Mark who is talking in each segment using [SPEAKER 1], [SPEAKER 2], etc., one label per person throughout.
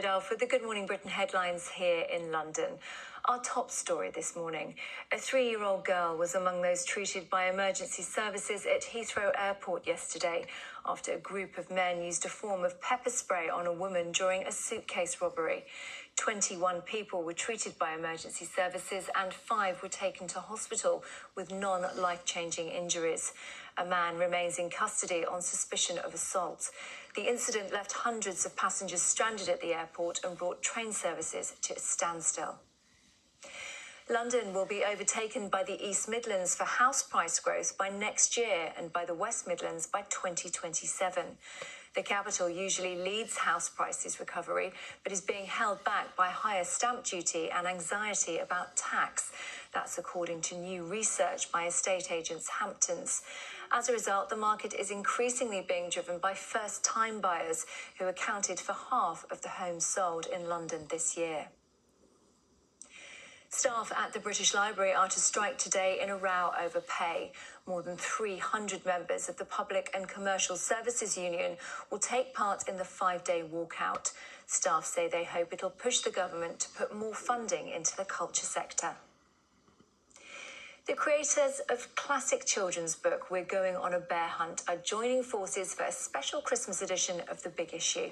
[SPEAKER 1] Biddulph with the Good Morning Britain headlines here in London. Our top story this morning. A 3-year-old girl was among those treated by emergency services at Heathrow Airport yesterday after a group of men used a form of pepper spray on a woman during a suitcase robbery. 21 people were treated by emergency services and 5 were taken to hospital with non-life-changing injuries. A man remains in custody on suspicion of assault. The incident left hundreds of passengers stranded at the airport and brought train services to a standstill. London will be overtaken by the East Midlands for house price growth by next year and by the West Midlands by 2027. The capital usually leads house prices recovery, but is being held back by higher stamp duty and anxiety about tax. That's according to new research by estate agents Hamptons. As a result, the market is increasingly being driven by first-time buyers who accounted for half of the homes sold in London this year. Staff at the British Library are to strike today in a row over pay. More than 300 members of the Public and Commercial Services Union will take part in the 5-day walkout. Staff say they hope it'll push the government to put more funding into the culture sector. The creators of classic children's book We're Going on a Bear Hunt are joining forces for a special Christmas edition of The Big Issue.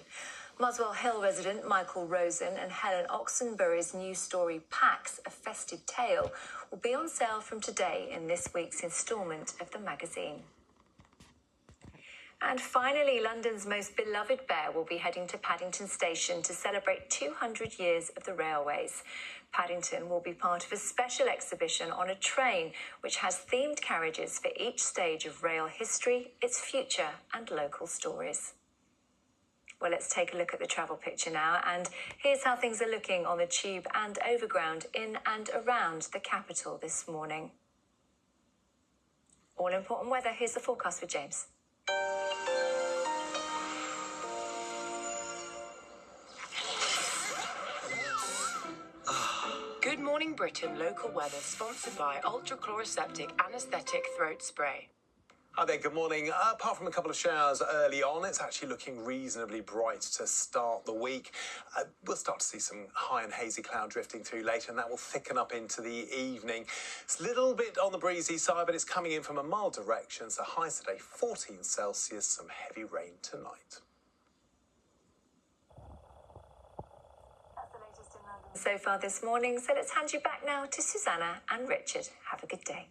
[SPEAKER 1] Muswell Hill resident Michael Rosen and Helen Oxenbury's new story Pax, A Festive Tale, will be on sale from today in this week's instalment of the magazine. And finally, London's most beloved bear will be heading to Paddington Station to celebrate 200 years of the railways. Paddington will be part of a special exhibition on a train which has themed carriages for each stage of rail history, its future and local stories. Well, let's take a look at the travel picture now, and here's how things are looking on the tube and overground in and around the capital this morning. All important weather, here's the forecast with James.
[SPEAKER 2] Good Morning Britain local weather sponsored by ultra-chloroseptic anaesthetic throat spray.
[SPEAKER 3] Hi there, good morning. Apart from a couple of showers early on, it's actually looking reasonably bright to start the week. We'll start to see some high and hazy cloud drifting through later, and that will thicken up into the evening. It's a little bit on the breezy side, but it's coming in from a mild direction. So highs today, 14 Celsius, some heavy rain tonight.
[SPEAKER 1] That's the latest in London so far this morning. So let's hand you back now to Susanna and Richard. Have a good day.